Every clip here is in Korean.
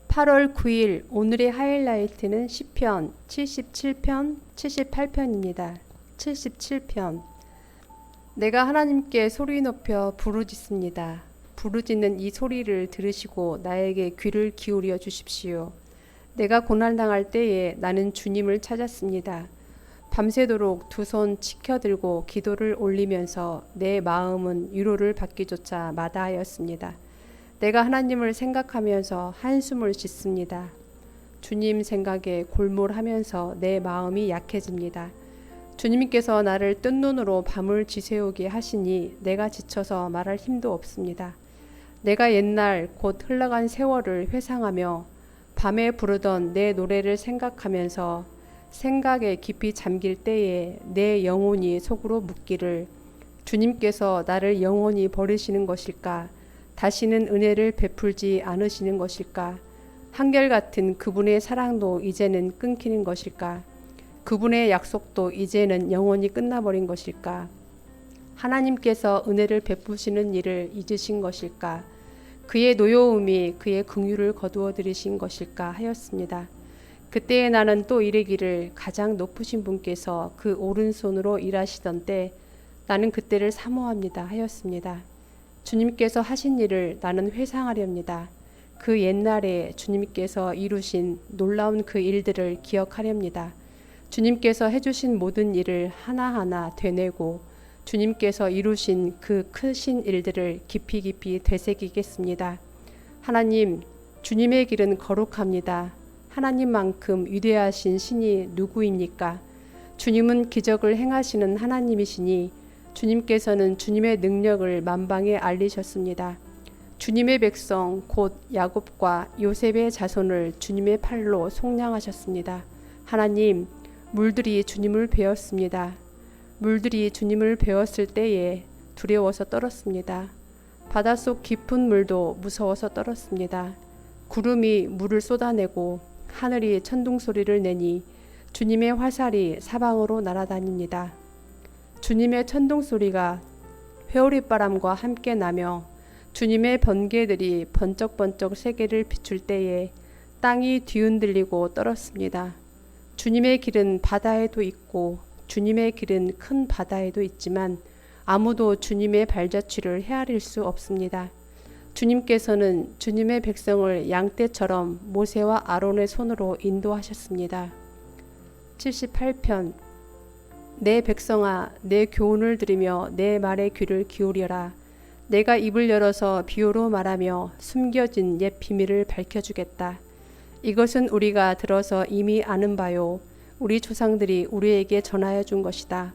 (8월 9일) 오늘의 하이라이트는 시편 77편, 78편입니다. 77편. 내가 하나님께 소리 높여 부르짖습니다. 부르짖는 이 소리를 들으시고 나에게 귀를 기울여 주십시오. 내가 고난당할 때에 나는 주님을 찾았습니다. 밤새도록 두 손 치켜들고 기도를 올리면서 내 마음은 위로를 받기조차 마다하였습니다. 내가 하나님을 생각하면서 한숨을 짓습니다. 주님 생각에 골몰하면서 내 마음이 약해집니다. 주님께서 나를 뜬 눈으로 밤을 지새우게 하시니 내가 지쳐서 말할 힘도 없습니다. 내가 옛날 곧 흘러간 세월을 회상하며 밤에 부르던 내 노래를 생각하면서 생각에 깊이 잠길 때에 내 영혼이 속으로 묻기를 주님께서 나를 영원히 버리시는 것일까? 다시는 은혜를 베풀지 않으시는 것일까? 한결같은 그분의 사랑도 이제는 끊기는 것일까? 그분의 약속도 이제는 영원히 끝나버린 것일까? 하나님께서 은혜를 베푸시는 일을 잊으신 것일까? 그의 노여움이 그의 긍휼을 거두어 들이신 것일까 하였습니다. 그때에 나는 또 이르기를 가장 높으신 분께서 그 오른손으로 일하시던 때 나는 그때를 사모합니다 하였습니다. 주님께서 하신 일을 나는 회상하렵니다. 그 옛날에 주님께서 이루신 놀라운 그 일들을 기억하렵니다. 주님께서 해주신 모든 일을 하나하나 되뇌고 주님께서 이루신 그 크신 일들을 깊이 깊이 되새기겠습니다. 하나님, 주님의 길은 거룩합니다. 하나님만큼 위대하신 신이 누구입니까? 주님은 기적을 행하시는 하나님이시니 주님께서는 주님의 능력을 만방에 알리셨습니다. 주님의 백성 곧 야곱과 요셉의 자손을 주님의 팔로 속량하셨습니다. 하나님, 물들이 주님을 배웠습니다. 물들이 주님을 배웠을 때에 두려워서 떨었습니다. 바닷속 깊은 물도 무서워서 떨었습니다. 구름이 물을 쏟아내고 하늘이 천둥 소리를 내니 주님의 화살이 사방으로 날아다닙니다. 주님의 천둥 소리가 회오리바람과 함께 나며 주님의 번개들이 번쩍번쩍 세계를 비출 때에 땅이 뒤흔들리고 떨었습니다. 주님의 길은 바다에도 있고 주님의 길은 큰 바다에도 있지만 아무도 주님의 발자취를 헤아릴 수 없습니다. 주님께서는 주님의 백성을 양떼처럼 모세와 아론의 손으로 인도하셨습니다. 78편. 내 백성아, 내 교훈을 들으며 내 말에 귀를 기울여라. 내가 입을 열어서 비유로 말하며 숨겨진 옛 비밀을 밝혀주겠다. 이것은 우리가 들어서 이미 아는 바요. 우리 조상들이 우리에게 전하여 준 것이다.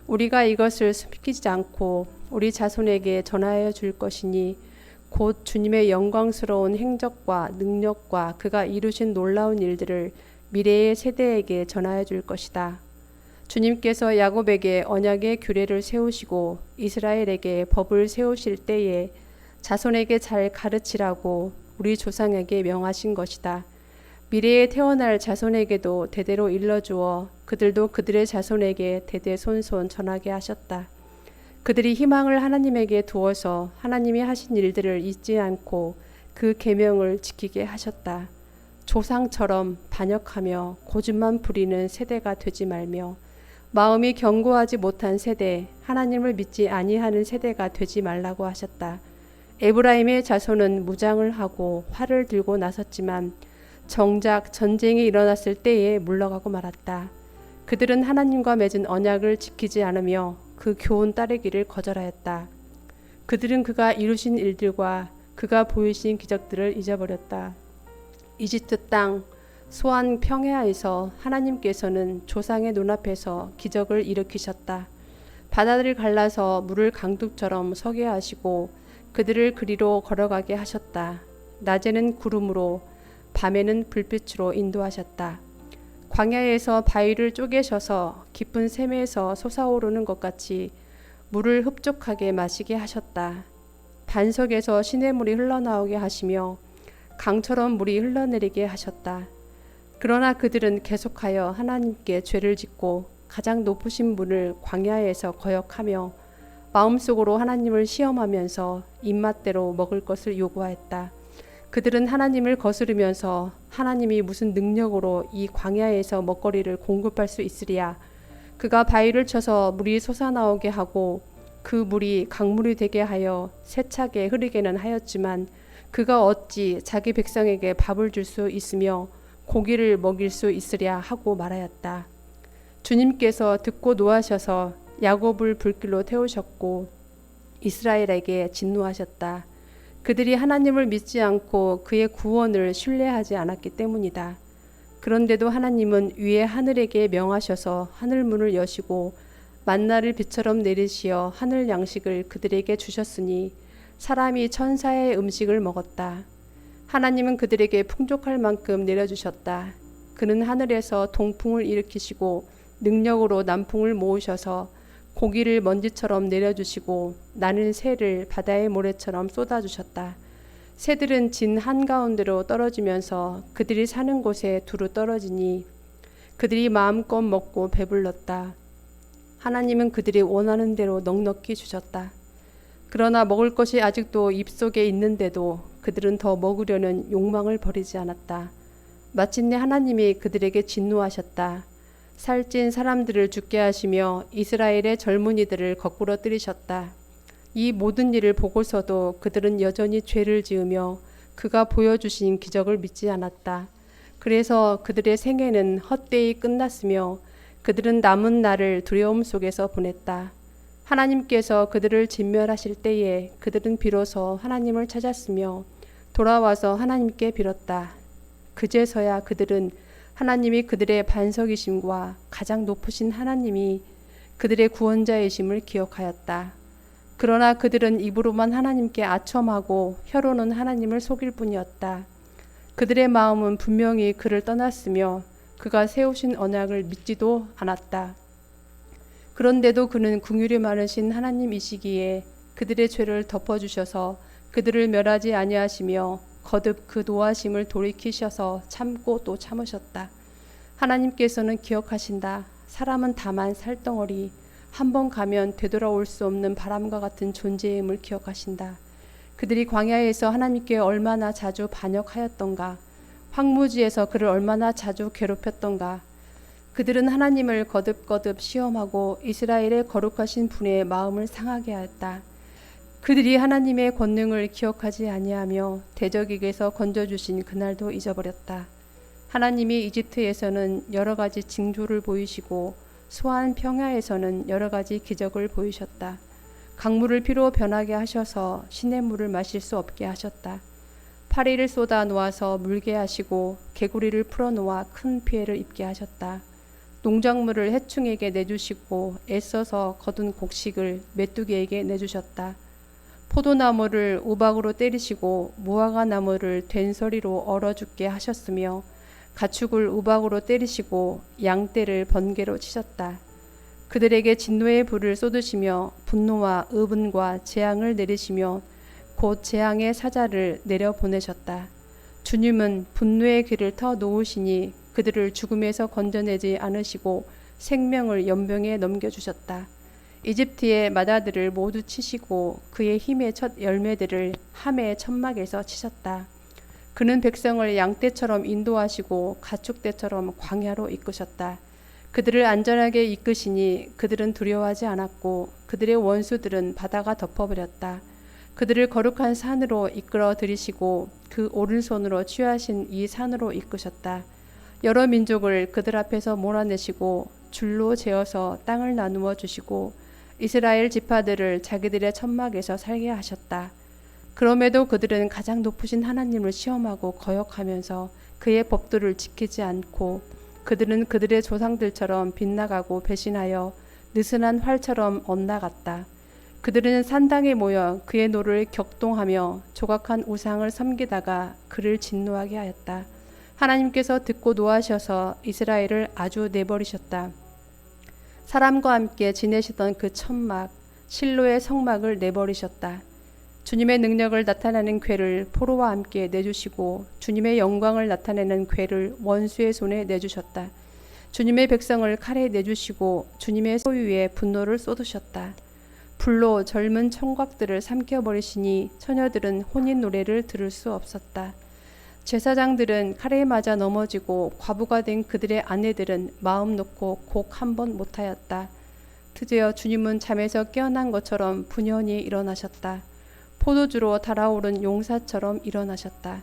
우리가 이것을 숨기지 않고 우리 자손에게 전하여 줄 것이니 곧 주님의 영광스러운 행적과 능력과 그가 이루신 놀라운 일들을 미래의 세대에게 전하여 줄 것이다. 주님께서 야곱에게 언약의 규례를 세우시고 이스라엘에게 법을 세우실 때에 자손에게 잘 가르치라고 우리 조상에게 명하신 것이다. 미래에 태어날 자손에게도 대대로 일러주어 그들도 그들의 자손에게 대대손손 전하게 하셨다. 그들이 희망을 하나님에게 두어서 하나님이 하신 일들을 잊지 않고 그 계명을 지키게 하셨다. 조상처럼 반역하며 고집만 부리는 세대가 되지 말며 마음이 견고하지 못한 세대, 하나님을 믿지 아니하는 세대가 되지 말라고 하셨다. 에브라임의 자손은 무장을 하고 활을 들고 나섰지만 정작 전쟁이 일어났을 때에 물러가고 말았다. 그들은 하나님과 맺은 언약을 지키지 않으며 그 교훈 따르기를 거절하였다. 그들은 그가 이루신 일들과 그가 보이신 기적들을 잊어버렸다. 이집트 땅 소안 평야에서 하나님께서는 조상의 눈앞에서 기적을 일으키셨다. 바다를 갈라서 물을 강둑처럼 서게 하시고 그들을 그리로 걸어가게 하셨다. 낮에는 구름으로 밤에는 불빛으로 인도하셨다. 광야에서 바위를 쪼개셔서 깊은 샘에서 솟아오르는 것 같이 물을 흡족하게 마시게 하셨다. 반석에서 시냇물이 흘러나오게 하시며 강처럼 물이 흘러내리게 하셨다. 그러나 그들은 계속하여 하나님께 죄를 짓고 가장 높으신 분을 광야에서 거역하며 마음속으로 하나님을 시험하면서 입맛대로 먹을 것을 요구하였다. 그들은 하나님을 거스르면서 하나님이 무슨 능력으로 이 광야에서 먹거리를 공급할 수 있으랴. 그가 바위를 쳐서 물이 솟아나오게 하고 그 물이 강물이 되게 하여 세차게 흐르게는 하였지만 그가 어찌 자기 백성에게 밥을 줄 수 있으며 고기를 먹일 수 있으랴 하고 말하였다. 주님께서 듣고 노하셔서 야곱을 불길로 태우셨고 이스라엘에게 진노하셨다. 그들이 하나님을 믿지 않고 그의 구원을 신뢰하지 않았기 때문이다. 그런데도 하나님은 위에 하늘에게 명하셔서 하늘문을 여시고 만나를 비처럼 내리시어 하늘 양식을 그들에게 주셨으니 사람이 천사의 음식을 먹었다. 하나님은 그들에게 풍족할 만큼 내려주셨다. 그는 하늘에서 동풍을 일으키시고 능력으로 남풍을 모으셔서 고기를 먼지처럼 내려주시고 나는 새를 바다의 모래처럼 쏟아주셨다. 새들은 진 한가운데로 떨어지면서 그들이 사는 곳에 두루 떨어지니 그들이 마음껏 먹고 배불렀다. 하나님은 그들이 원하는 대로 넉넉히 주셨다. 그러나 먹을 것이 아직도 입속에 있는데도 그들은 더 먹으려는 욕망을 버리지 않았다. 마침내 하나님이 그들에게 진노하셨다. 살찐 사람들을 죽게 하시며 이스라엘의 젊은이들을 거꾸로 때리셨다. 이 모든 일을 보고서도 그들은 여전히 죄를 지으며 그가 보여주신 기적을 믿지 않았다. 그래서 그들의 생애는 헛되이 끝났으며 그들은 남은 날을 두려움 속에서 보냈다. 하나님께서 그들을 진멸하실 때에 그들은 비로소 하나님을 찾았으며 돌아와서 하나님께 빌었다. 그제서야 그들은 하나님이 그들의 반석이심과 가장 높으신 하나님이 그들의 구원자이심을 기억하였다. 그러나 그들은 입으로만 하나님께 아첨하고 혀로는 하나님을 속일 뿐이었다. 그들의 마음은 분명히 그를 떠났으며 그가 세우신 언약을 믿지도 않았다. 그런데도 그는 긍휼이 많으신 하나님이시기에 그들의 죄를 덮어주셔서 그들을 멸하지 아니하시며 거듭 그 노하심을 돌이키셔서 참고 또 참으셨다. 하나님께서는 기억하신다. 사람은 다만 살덩어리, 한번 가면 되돌아올 수 없는 바람과 같은 존재임을 기억하신다. 그들이 광야에서 하나님께 얼마나 자주 반역하였던가, 황무지에서 그를 얼마나 자주 괴롭혔던가. 그들은 하나님을 거듭거듭 시험하고 이스라엘의 거룩하신 분의 마음을 상하게 하였다. 그들이 하나님의 권능을 기억하지 아니하며 대적에게서 건져주신 그날도 잊어버렸다. 하나님이 이집트에서는 여러 가지 징조를 보이시고 소한 평야에서는 여러 가지 기적을 보이셨다. 강물을 피로 변하게 하셔서 시냇물을 마실 수 없게 하셨다. 파리를 쏟아 놓아서 물게 하시고 개구리를 풀어 놓아 큰 피해를 입게 하셨다. 농작물을 해충에게 내주시고 애써서 거둔 곡식을 메뚜기에게 내주셨다. 포도나무를 우박으로 때리시고 무화과 나무를 된소리로 얼어 죽게 하셨으며 가축을 우박으로 때리시고 양떼를 번개로 치셨다. 그들에게 진노의 불을 쏟으시며 분노와 의분과 재앙을 내리시며 곧 재앙의 사자를 내려 보내셨다. 주님은 분노의 길을 터 놓으시니 그들을 죽음에서 건져내지 않으시고 생명을 연병에 넘겨주셨다. 이집트의 마다들을 모두 치시고 그의 힘의 첫 열매들을 함의 천막에서 치셨다. 그는 백성을 양떼처럼 인도하시고 가축떼처럼 광야로 이끄셨다. 그들을 안전하게 이끄시니 그들은 두려워하지 않았고 그들의 원수들은 바다가 덮어버렸다. 그들을 거룩한 산으로 이끌어 들이시고 그 오른손으로 취하신 이 산으로 이끄셨다. 여러 민족을 그들 앞에서 몰아내시고 줄로 재어서 땅을 나누어 주시고 이스라엘 지파들을 자기들의 천막에서 살게 하셨다. 그럼에도 그들은 가장 높으신 하나님을 시험하고 거역하면서 그의 법도를 지키지 않고 그들은 그들의 조상들처럼 빗나가고 배신하여 느슨한 활처럼 엇나갔다. 그들은 산당에 모여 그의 노를 격동하며 조각한 우상을 섬기다가 그를 진노하게 하였다. 하나님께서 듣고 노하셔서 이스라엘을 아주 내버리셨다. 사람과 함께 지내시던 그 천막 실로의 성막을 내버리셨다. 주님의 능력을 나타내는 궤를 포로와 함께 내주시고 주님의 영광을 나타내는 궤를 원수의 손에 내주셨다. 주님의 백성을 칼에 내주시고 주님의 소유에 분노를 쏟으셨다. 불로 젊은 청각들을 삼켜버리시니 처녀들은 혼인 노래를 들을 수 없었다. 제사장들은 칼에 맞아 넘어지고 과부가 된 그들의 아내들은 마음 놓고 곡 한 번 못하였다. 드디어 주님은 잠에서 깨어난 것처럼 분연히 일어나셨다. 포도주로 달아오른 용사처럼 일어나셨다.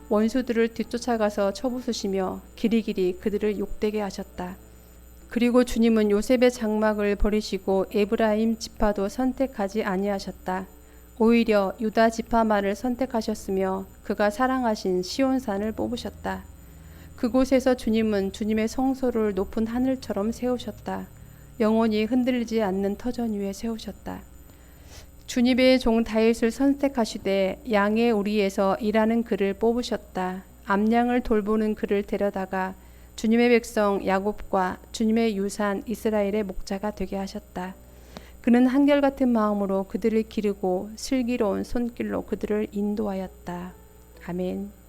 원수들을 뒤쫓아가서 쳐부수시며 길이길이 그들을 욕되게 하셨다. 그리고 주님은 요셉의 장막을 버리시고 에브라임 지파도 선택하지 아니하셨다. 오히려 유다 지파만을 선택하셨으며 그가 사랑하신 시온산을 뽑으셨다. 그곳에서 주님은 주님의 성소를 높은 하늘처럼 세우셨다. 영원히 흔들리지 않는 터전 위에 세우셨다. 주님의 종 다윗을 선택하시되 양의 우리에서 일하는 그를 뽑으셨다. 암양을 돌보는 그를 데려다가 주님의 백성 야곱과 주님의 유산 이스라엘의 목자가 되게 하셨다. 그는 한결같은 마음으로 그들을 기르고 슬기로운 손길로 그들을 인도하였다. 아멘.